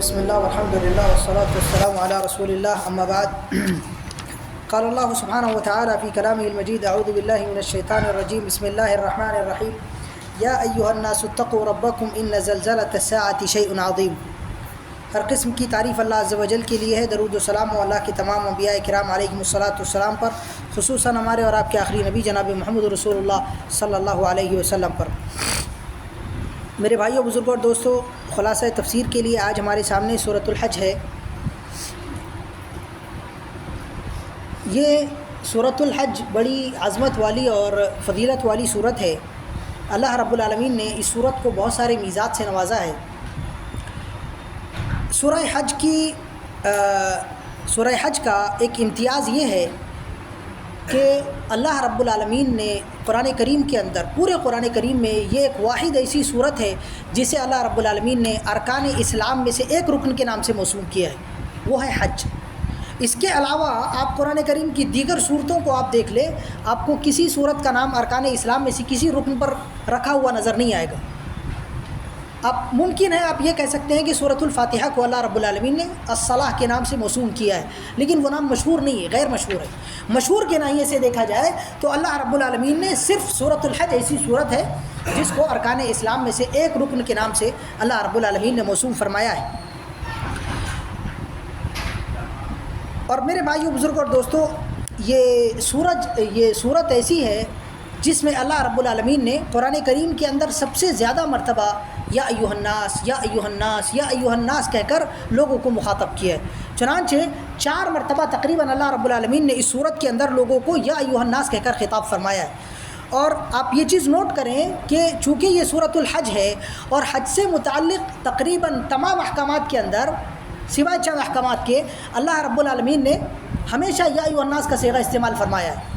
بسم اللہ والحمد للہ والصلاة والسلام علی رسول اللہ اما بعد قال اللہ سبحانہ وتعالی فی کلامہ المجید اعوذ باللہ من الشیطان الرجیم بسم اللہ الرحمن الرحیم یا ایہا الناس اتقوا ربکم ان زلزلۃ الساعۃ شیء عظیم۔ ہر قسم کی تعریف اللہ عز و جل کے لیے ہے۔ درود و سلام و اللہ کے تمام انبیاء کرام علیہم الصلاۃ والسلام پر، خصوصاً ہمارے اور آپ کے آخری نبی جناب محمد رسول اللہ صلی اللہ علیہ وسلم پر۔ میرے بھائیوں، بزرگوں اور دوستوں، خلاصہ تفسیر کے لیے آج ہمارے سامنے سورۃ الحج ہے۔ یہ سورۃ الحج بڑی عظمت والی اور فضیلت والی صورت ہے۔ اللہ رب العالمین نے اس صورت کو بہت سارے میزات سے نوازا ہے۔ سورہ حج کا ایک امتیاز یہ ہے کہ اللہ رب العالمین نے قرآن کریم کے اندر، پورے قرآن کریم میں یہ ایک واحد ایسی صورت ہے جسے اللہ رب العالمین نے ارکان اسلام میں سے ایک رکن کے نام سے موسوم کیا ہے، وہ ہے حج۔ اس کے علاوہ آپ قرآن کریم کی دیگر صورتوں کو آپ دیکھ لیں، آپ کو کسی صورت کا نام ارکان اسلام میں سے کسی رکن پر رکھا ہوا نظر نہیں آئے گا۔ اب ممکن ہے آپ یہ کہہ سکتے ہیں کہ سورۃ الفاتحہ کو اللہ رب العالمین نے الصلاۃ کے نام سے موسوم کیا ہے، لیکن وہ نام مشہور نہیں ہے، غیر مشہور ہے۔ مشہور کے ناحیے سے دیکھا جائے تو اللہ رب العالمین نے صرف سورۃ الحج ایسی صورت ہے جس کو ارکان اسلام میں سے ایک رکن کے نام سے اللہ رب العالمین نے موسوم فرمایا ہے۔ اور میرے بھائیوں، بزرگوں اور دوستوں، یہ صورت ایسی ہے جس میں اللہ رب العالمین نے قرآن کریم کے اندر سب سے زیادہ مرتبہ یا ایھا الناس یا ایھا الناس یا ایھا الناس کہہ کر لوگوں کو مخاطب کیا ہے۔ چنانچہ 4 مرتبہ تقریباً اللہ رب العالمین نے اس صورت کے اندر لوگوں کو یا ایھا الناس کہہ کر خطاب فرمایا ہے۔ اور آپ یہ چیز نوٹ کریں کہ چونکہ یہ سورۃ الحج ہے اور حج سے متعلق تقریباً تمام احکامات کے اندر سوائے چند احکامات کے اللہ رب العالمین نے ہمیشہ یا ایھا الناس کا صیغہ استعمال فرمایا ہے۔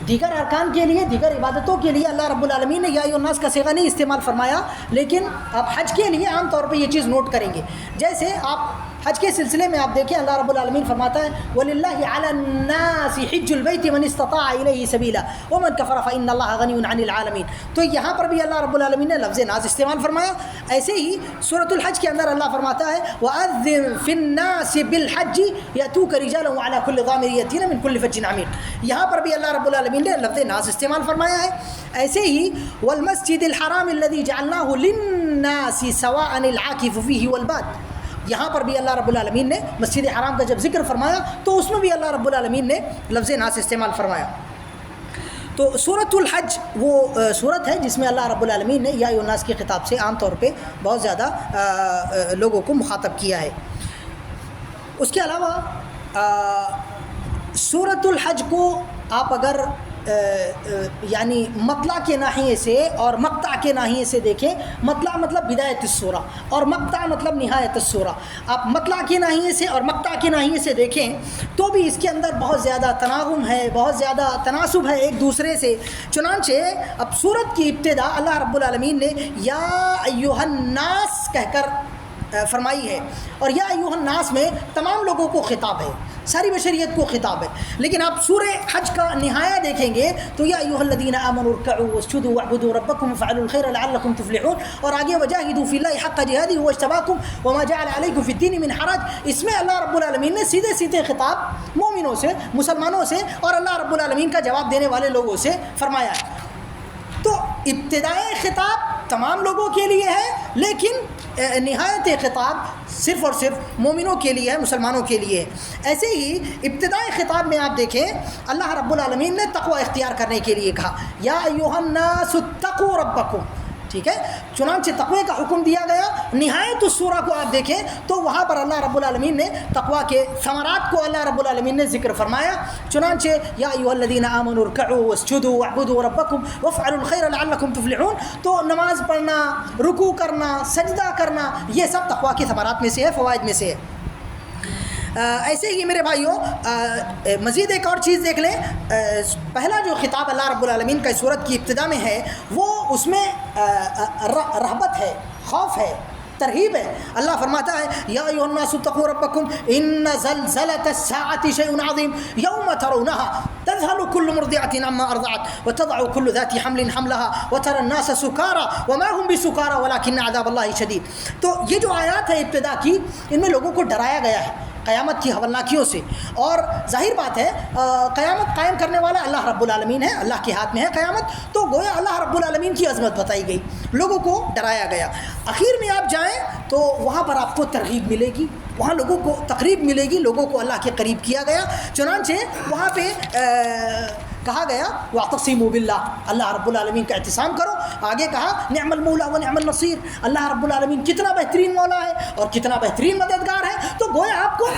دیگر ارکان کے لیے، دیگر عبادتوں کے لیے اللہ رب العالمین نے یا ایھا الناس کا صیغہ نہیں استعمال فرمایا، لیکن آپ حج کے لیے عام طور پہ یہ چیز نوٹ کریں گے۔ جیسے آپ حج کے سلسلے میں آپ دیکھیں، اللہ رب العالمین فرماتا ہے وَلِلَّهِ عَلَى النَّاسِ حِجُّ الْبَيْتِ مَنِ اسْتَطَاعَ إِلَيْهِ سَبِيلًا وَمَنْ كَفَرَ فَإِنَّ اللَّهَ غَنِيٌّ عَنِ الْعَالَمِينَ۔ تو یہاں پر بھی اللہ رب العالمین نے لفظ ناز استعمال فرمایا۔ ایسے ہی سورۃ الحج کے اندر اللہ فرماتا ہے وَأَذِّن فِي النَّاسِ بِالْحَجِّ يَأْتُوكَ رِجَالًا وَعَلَى كُلِّ ضَامِرٍ يَأْتِينَ مِنْ كُلِّ فَجٍّ عَمِيقٍ۔ یہاں پر بھی اللہ رب العالمین نے لفظ ناز استعمال فرمایا ہے۔ ایسے ہی وَالْمَسْجِدِ الْحَرَامِ الَّذِي جَعَلْنَاهُ لِلنَّاسِ سَوَاءً الْعَاكِفُ فِيهِ وَالْبَادِ۔ یہاں پر بھی اللہ رب العالمین نے مسجد حرام کا جب ذکر فرمایا تو اس میں بھی اللہ رب العالمین نے لفظ ناس استعمال فرمایا۔ تو سورۃ الحج وہ سورت ہے جس میں اللہ رب العالمین نے یا ایھا الناس کے خطاب سے عام طور پہ بہت زیادہ لوگوں کو مخاطب کیا ہے۔ اس کے علاوہ سورۃ الحج کو آپ اگر یعنی مطلع کے ناحیے سے اور مقطع کے ناحیے سے دیکھیں، مطلع مطلب بدایت السورہ اور مقطع مطلب نہایت السورہ، آپ مطلع کے ناحیے سے اور مقطع کے ناحیے سے دیکھیں تو بھی اس کے اندر بہت زیادہ تناغم ہے، بہت زیادہ تناسب ہے ایک دوسرے سے۔ چنانچہ اب سورت کی ابتدا اللہ رب العالمین نے یا ایھا الناس کہہ کر فرمائی ہے، اور یا ایھا الناس میں تمام لوگوں کو خطاب ہے، ساری بشریت کو خطاب ہے۔ لیکن آپ سورہ حج کا نہایہ دیکھیں گے تو یا ایھا الذین آمنوا ارکعوا واسجدوا واعبدوا ربکم وافعلوا الخیر لعلکم تفلحون، اور آگے وجاہدوا فی اللہ حق جہادہ هو اجتباکم وما جعل علیکم فی الدین من حرج۔ اس میں اللہ رب العالمین نے سیدھے سیدھے خطاب مومنوں سے، مسلمانوں سے اور اللہ رب العالمین کا جواب دینے والے لوگوں سے فرمایا ہے۔ تو ابتدائی خطاب تمام لوگوں کے لیے ہے، لیکن نہایت خطاب صرف اور صرف مومنوں کے لیے ہے، مسلمانوں کے لیے ہے۔ ایسے ہی ابتدائی خطاب میں آپ دیکھیں اللہ رب العالمین نے تقوی اختیار کرنے کے لیے کہا یا ایھا الناس اتقوا ربکم، ٹھیک ہے، چنانچہ تقوی کا حکم دیا گیا۔ نہایت السورہ کو آپ دیکھیں تو وہاں پر اللہ رب العالمین نے تقوی کے ثمرات کو اللہ رب العالمین نے ذکر فرمایا۔ چنانچہ یا ایھا الذین آمنوا ارکعوا واسجدوا واعبدوا ربکم وافعلوا الخیر لعلکم تفلحون۔ تو نماز پڑھنا، رکوع کرنا، سجدہ کرنا، یہ سب تقوی کے ثمرات میں سے ہے، فوائد میں سے ہے۔ ایسے ہی میرے بھائیوں مزید ایک اور چیز دیکھ لیں۔ پہلا جو خطاب اللہ رب العالمین کا سورت کی ابتدا میں ہے وہ اس میں رہبت ہے، خوف ہے، ترغیب ہے. اللہ فرماتا ہے یا ایھا الناس اتقوا ربکم ان زلزلۃ الساعۃ شیء عظیم یوم ترونها تذهل كل مرضعة عما ارضعت وتضع كل ذات حمل حملها وترى الناس سکارى وما هم بسکارى ولكن عذاب الله شدید. تو یہ جو آیات ہے ابتدا کی، ان میں لوگوں کو ڈرایا گیا ہے قیامت کی ہولناکیوں سے. اور ظاہر بات ہے قیامت قائم کرنے والا اللہ رب العالمین ہے، اللہ کے ہاتھ میں ہے قیامت. تو گویا اللہ رب العالمین کی عظمت بتائی گئی، لوگوں کو ڈرایا گیا. اخیر میں آپ جائیں تو وہاں پر آپ کو ترغیب ملے گی، وہاں لوگوں کو تقریب ملے گی، لوگوں کو اللہ کے قریب کیا گیا. چنانچہ وہاں پہ کہا گیا واعتصموا باللہ، اللہ رب العالمین کا اعتصام کرو. آگے کہا نعم المولا و نعم النصیر، اللہ رب العالمین کتنا بہترین مولا ہے اور کتنا بہترین مددگار ہے. تو گویا آپ کو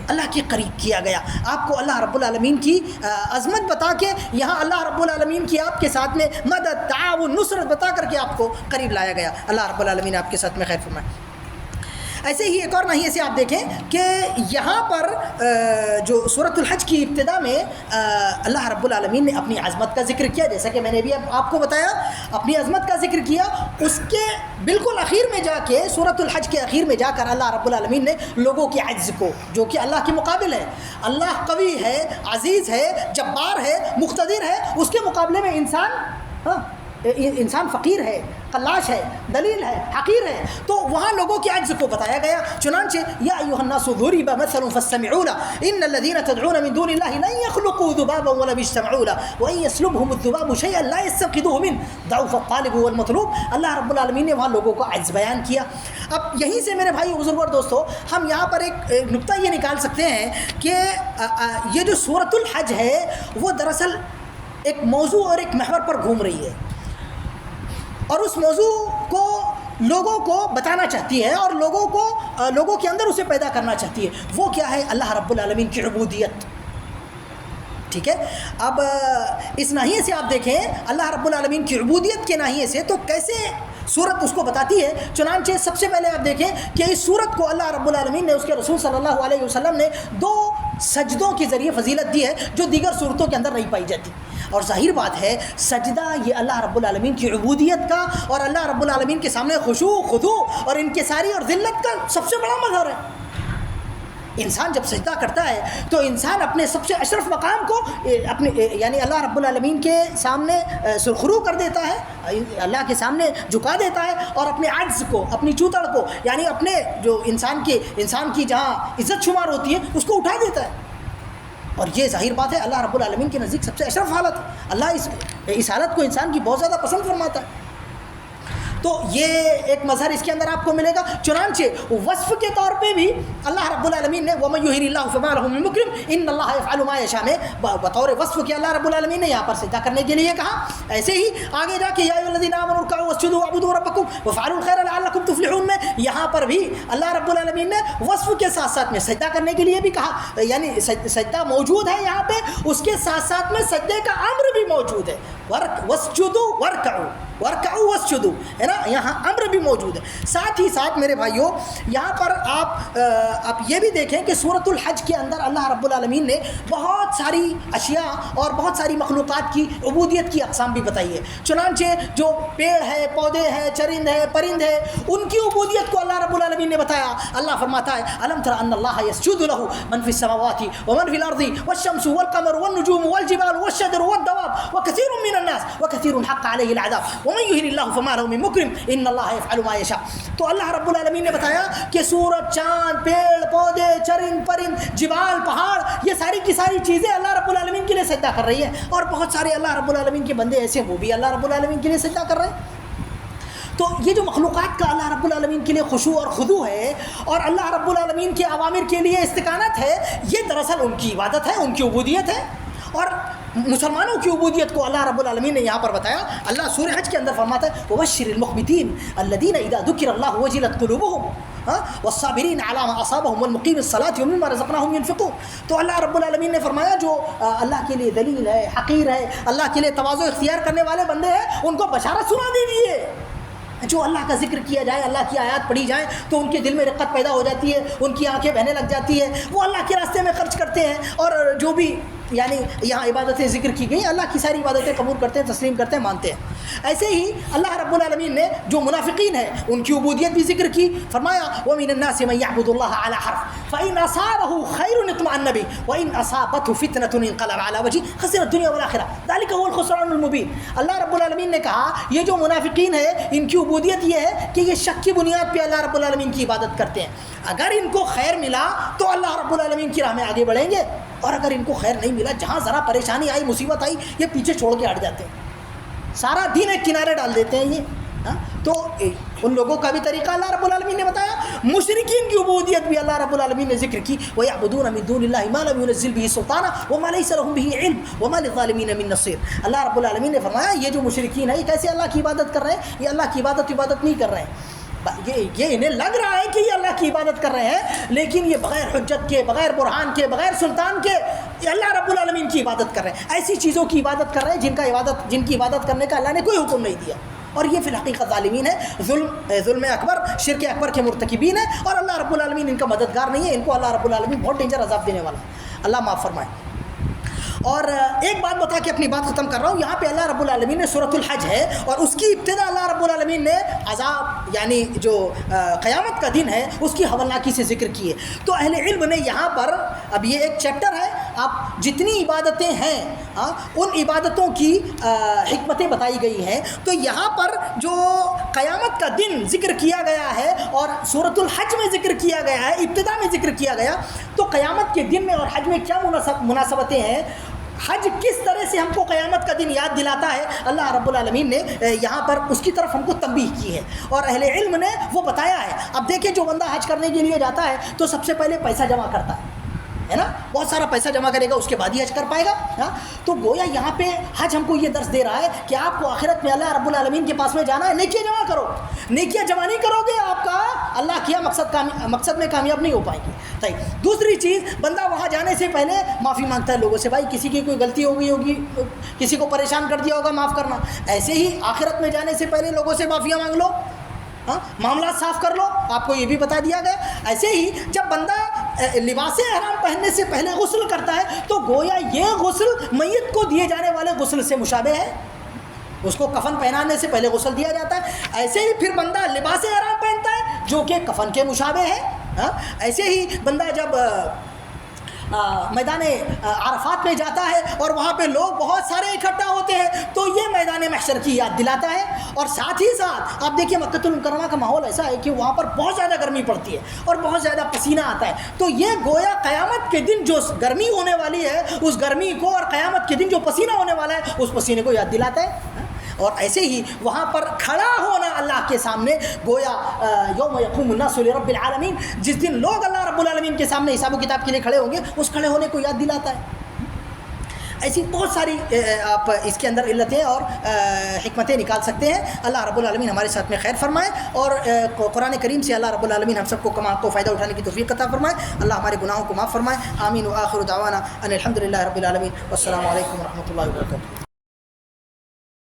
اللہ کے قریب کیا گیا، آپ کو اللہ رب العالمین کی عظمت بتا کے یہاں اللہ رب العالمین کی آپ کے ساتھ میں مدد، تعاون، نصرت بتا کر کے آپ کو قریب لایا گیا. اللہ رب العالمین آپ کے ساتھ میں خیر فرمائے. ایسے ہی ایک اور ناحیے سے آپ دیکھیں کہ یہاں پر جو سورۃ الحج کی ابتدا میں اللہ رب العالمین نے اپنی عظمت کا ذکر کیا، جیسا کہ میں نے بھی اب آپ کو بتایا اپنی عظمت کا ذکر کیا. اس کے بالکل اخیر میں جا کے سورۃ الحج کے اخیر میں جا کر اللہ رب العالمین نے لوگوں کے عجز کو، جو کہ اللہ کے مقابل ہے، اللہ قوی ہے، عزیز ہے، جبار ہے، مقتدر ہے، اس کے مقابلے میں انسان فقیر ہے، قلاش ہے، دلیل ہے، حقیر ہے. تو وہاں لوگوں کے عجز کو بتایا گیا. چنانچہ یا ایھا الناس ضرب مثل فاستمعوا له ان الذين تدعون من دون الله لن يخلقوا ذبابا ولو اجتمعوا له وان يسلبهم الذباب شيئا لا يستنقذوه منه ضعف الطالب والمطلوب. اللہ رب العالمین نے وہاں لوگوں کا عجز بیان کیا. اب یہیں سے میرے بھائی بزرگوں اور دوستو ہم یہاں پر ایک نقطہ یہ نکال سکتے ہیں کہ یہ جو سورۃ الحج ہے وہ دراصل ایک موضوع اور ایک محور پر گھوم رہی ہے، اور اس موضوع کو لوگوں کو بتانا چاہتی ہے اور لوگوں کے اندر اسے پیدا کرنا چاہتی ہے. وہ کیا ہے؟ اللہ رب العالمین کی عبودیت. ٹھیک ہے، اب اس ناحیے سے آپ دیکھیں اللہ رب العالمین کی عبودیت کے ناحیے سے تو کیسے سورت اس کو بتاتی ہے. چنانچہ سب سے پہلے آپ دیکھیں کہ اس سورت کو اللہ رب العالمین نے اس کے رسول صلی اللہ علیہ وسلم نے 2 سجدوں کے ذریعے فضیلت دی ہے جو دیگر سورتوں کے اندر نہیں پائی جاتی. اور ظاہر بات ہے سجدہ یہ اللہ رب العالمین کی عبودیت کا اور اللہ رب العالمین کے سامنے خشوع، خضوع اور انکساری اور ذلت کا سب سے بڑا مظہر ہے. انسان جب سجدہ کرتا ہے تو انسان اپنے سب سے اشرف مقام کو اپنے یعنی اللہ رب العالمین کے سامنے سرخرو کر دیتا ہے، اللہ کے سامنے جھکا دیتا ہے، اور اپنے عجز کو، اپنی چوتڑ کو، یعنی اپنے جو انسان کی جہاں عزت شمار ہوتی ہے اس کو اٹھا دیتا ہے. اور یہ ظاہر بات ہے اللہ رب العالمین کے نزدیک سب سے اشرف حالت ہے. اللہ اس حالت کو انسان کی بہت زیادہ پسند فرماتا ہے. تو یہ ایک مظہر اس کے اندر آپ کو ملے گا. چنانچہ وصف کے طور پہ بھی اللہ رب العالمین نے وَمَن يُهِنِ اللَّهُ فَمَا لَهُ مِن مُكْرِمٍ إِنَّ اللَّهَ يَفْعَلُ مَا يَشَاءُ میں بطور وصف کے اللہ رب العالمین نے یہاں پر سجدہ کرنے کے لیے کہا. ایسے ہی آگے جا کے یا أَيُّهَا الَّذِينَ آمَنُوا ارْكَعُوا وَاسْجُدُوا وَاعْبُدُوا رَبَّكُمْ وَافْعَلُوا الْخَيْرَ لَعَلَّكُمْ تُفْلِحُونَ میں یہاں پر بھی اللہ رب العالمین نے وصف کے ساتھ ساتھ میں سجدہ کرنے کے لیے بھی کہا. یعنی سجدہ موجود ہے یہاں پہ، اس کے ساتھ ساتھ میں سجدے کا امر بھی موجود ہے. وَاسْجُدُوا وَارْكَعُوا وَاسْجُدُوا ہے نا، یہاں امر بھی موجود ہے. ساتھ ہی ساتھ میرے بھائیوں یہاں پر آپ یہ بھی دیکھیں کہ سورۃ الحج کے اندر اللہ رب العالمین نے بہت ساری اشیاء اور بہت ساری مخلوقات کی عبودیت کی اقسام بھی بتائی ہے. چنانچہ جو پیڑ ہے، پودے ہیں، چرند ہے، پرند ہے، ان کی عبودیت کو اللہ رب العالمین نے بتایا. اللہ فرماتا ہے الم تر ان اللہ یسجد له من فی السماوات ومن فی الارض والشمس والقمر والنجوم والجبال والشجر والدواب وكثير من الناس وكثير حق عليه العذاب ومن يهن الله فما له من مكرم ان اللہ يفعل ما يشاء. تو اللہ رب العالمین نے بتایا کہ سورج، چاند، پیڑ پودے، چرند پرند، جبال، پہاڑ، یہ ساری کی ساری چیزیں اللہ رب العالمین کے لیے سجدہ کر رہی ہیں. اور بہت سارے اللہ رب العالمین کے بندے ایسے وہ بھی اللہ رب العالمین کے لیے سجدہ کر رہے ہیں. تو یہ جو مخلوقات کا اللہ رب العالمین کے لیے خشوع اور خضوع ہے اور اللہ رب العالمین کے اوامر کے لیے استقامت ہے، یہ دراصل ان کی عبادت ہے، ان کی عبودیت ہے. اور مسلمانوں کی عبودیت کو اللہ رب العالمین نے یہاں پر بتایا. اللہ سورہ حج کے اندر فرماتا ہے وَبَشِّرِ الْمُخْبِتِينَ الَّذِينَ إِذَا ذُكِرَ اللَّهُ وَجِلَتْ قُلُوبُهُمْ وَالصَّابِرِينَ عَلَى مَا أَصَابَهُمْ وَالْمُقِيمِ الصَّلَاةِ وَمِمَّا رَزَقْنَاهُمْ يُنْفِقُونَ. تو اللہ رب العالمین نے فرمایا جو اللہ کے لیے ذلیل ہے، حقیر ہے، اللہ کے لیے تواضع اختیار کرنے والے بندے ہیں، ان کو بشارت سنا دیجیے. جو اللہ کا ذکر کیا جائے، اللہ کی آیات پڑھی جائیں تو ان کے دل میں رقت پیدا ہو جاتی ہے، ان کی آنکھیں بہنے لگ جاتی ہے، وہ اللہ کے راستے میں خرچ کرتے ہیں. اور جو بھی یعنی یہاں عبادتیں ذکر کی گئی، اللہ کی ساری عبادتیں قبول کرتے ہیں، تسلیم کرتے ہیں، مانتے ہیں. ایسے ہی اللہ رب العالمین نے جو منافقین ہیں ان کی عبودیت بھی ذکر کی. فرمایا وَمِنَ النَّاسِ مَن يَعْبُدُ اللَّهَ عَلَى حَرْفٍ فَإِنْ أَصَابَهُ خَيْرٌ اطْمَأَنَّ بِهِ وَإِنْ أَصَابَتْهُ فِتْنَةٌ انقلب عَلَى وَجْهِهِ خَسِرَ الدُّنْيَا وَالْآخِرَةَ ذَلِكَ هُوَ الْخُسْرَانُ الْمُبِينُ. اللہ رب العالمین نے کہا یہ جو منافقین ہیں ان کی عبودیت یہ ہے کہ یہ شک کی بنیاد پہ اللہ رب العالمین کی عبادت کرتے ہیں. اگر ان کو خیر ملا تو اللہ رب العالمین کی راہ میں آگے بڑھیں گے، اور اگر ان کو خیر نہیں ملا، جہاں ذرا پریشانی آئی، مصیبت آئی، یہ پیچھے چھوڑ کے ہٹ جاتے ہیں، سارا دین ایک کنارے ڈال دیتے ہیں یہ. تو ان لوگوں کا بھی طریقہ اللہ رب العالمین نے بتایا. مشرکین کی عبودیت بھی اللہ رب العالمین نے ذکر کی. وَيَعْبُدُونَ مِن دُونِ اللَّهِ مَا لَمْ يُنَزِّلْ بِهِ سُلْطَانًا وَمَا لَيْسَ لَهُم بِهِ عِلْمٌ وَمَا لِلظَّالِمِينَ مِن نَّصِيرٍ. اللہ رب العالمین نے فرمایا یہ جو مشرکین ہیں یہ کیسے اللہ کی عبادت کر رہے ہیں؟ یہ اللہ کی عبادت نہیں کر رہے ہیں. یہ انہیں لگ رہا ہے کہ یہ اللہ کی عبادت کر رہے ہیں، لیکن یہ بغیر حجت کے، بغیر برہان کے، بغیر سلطان کے یہ اللہ رب العالمین کی عبادت کر رہے ہیں. ایسی چیزوں کی عبادت کر رہے ہیں جن کی عبادت کرنے کا اللہ نے کوئی حکم نہیں دیا. اور یہ فی الحقیقت ظالمین ہے، ظلم اکبر، شرک اکبر کے مرتکبین ہیں، اور اللہ رب العالمین ان کا مددگار نہیں ہے. ان کو اللہ رب العالمین بہت ڈینجر عذاب دینے والا ہے. اللہ معاف فرمائے. اور ایک بات بتا کے اپنی بات ختم کر رہا ہوں. یہاں پہ اللہ رب العالمین نے سورۃ الحج ہے، اور اس کی ابتدا اللہ رب العالمین نے عذاب یعنی جو قیامت کا دن ہے اس کی ہولناکی سے ذکر کی ہے. تو اہل علم نے یہاں پر، اب یہ ایک چیپٹر ہے، آپ جتنی عبادتیں ہیں ان عبادتوں کی حکمتیں بتائی گئی ہیں. تو یہاں پر جو قیامت کا دن ذکر کیا گیا ہے اور سورۃ الحج میں ذکر کیا گیا ہے، ابتدا میں ذکر کیا گیا، تو قیامت کے دن میں اور حج میں کیا مناسبتیں ہیں؟ حج کس طرح سے ہم کو قیامت کا دن یاد دلاتا ہے، اللہ رب العالمین نے یہاں پر اس کی طرف ہم کو تنبیہ کی ہے، اور اہل علم نے وہ بتایا ہے. اب دیکھیں جو بندہ حج کرنے کے لیے جاتا ہے تو سب سے پہلے پیسہ جمع کرتا ہے نا، بہت سارا پیسہ جمع کرے گا، اس کے بعد ہی حج کر پائے گا. تو گویا یہاں پہ حج ہم کو یہ درس دے رہا ہے کہ آپ کو آخرت میں اللہ رب العالمین کے پاس میں جانا ہے، نیکیاں جمع کرو. نیکیاں جمع نہیں کرو گے آپ کا اللہ کیا مقصد میں کامیاب نہیں ہو پائیں گے. دوسری چیز، بندہ وہاں جانے سے پہلے معافی مانگتا ہے لوگوں سے، بھائی کسی کی کوئی غلطی ہو گئی ہوگی، کسی کو پریشان کر دیا ہوگا، معاف کرنا. ایسے ہی آخرت میں جانے سے پہلے لوگوں سے معافیاں مانگ لو، معاملات صاف کر لو، آپ کو یہ بھی بتا دیا گیا. ایسے ہی جب بندہ لباس احرام پہننے سے پہلے غسل کرتا ہے تو گویا یہ غسل میت کو دیے جانے والے غسل سے مشابہ ہے، اس کو کفن پہنانے سے پہلے غسل دیا جاتا ہے. ایسے ہی پھر بندہ لباس احرام پہنتا ہے جو کہ کفن کے مشابہ ہے. ایسے ہی بندہ جب میدان عرفات میں جاتا ہے اور وہاں پہ لوگ بہت سارے اکٹھا ہوتے ہیں تو یہ میدان محشر کی یاد دلاتا ہے. اور ساتھ ہی ساتھ آپ دیکھیے مکۃ المکرمہ کا ماحول ایسا ہے کہ وہاں پر بہت زیادہ گرمی پڑتی ہے اور بہت زیادہ پسینہ آتا ہے. تو یہ گویا قیامت کے دن جو گرمی ہونے والی ہے اس گرمی کو، اور قیامت کے دن جو پسینہ ہونے والا ہے اس پسینے کو یاد دلاتا ہے. اور ایسے ہی وہاں پر کھڑا ہونا اللہ کے سامنے، گویا یوم یقوم الناس لرب العالمین، جس دن لوگ اللہ رب العالمین کے سامنے حساب و کتاب کے لیے کھڑے ہوں گے، اس کھڑے ہونے کو یاد دلاتا ہے. ایسی بہت ساری آپ اس کے اندر علتیں اور حکمتیں نکال سکتے ہیں. اللہ رب العالمین ہمارے ساتھ میں خیر فرمائے، اور قرآن کریم سے اللہ رب العالمین ہم سب کو فائدہ اٹھانے کی توفیق عطا فرمائے. اللہ ہمارے گناہوں کو معاف فرمائے. آمین. وآخر دعوانا ان الحمد للہ رب العالمین. والسلام علیکم ورحمۃ اللہ وبرکاتہ.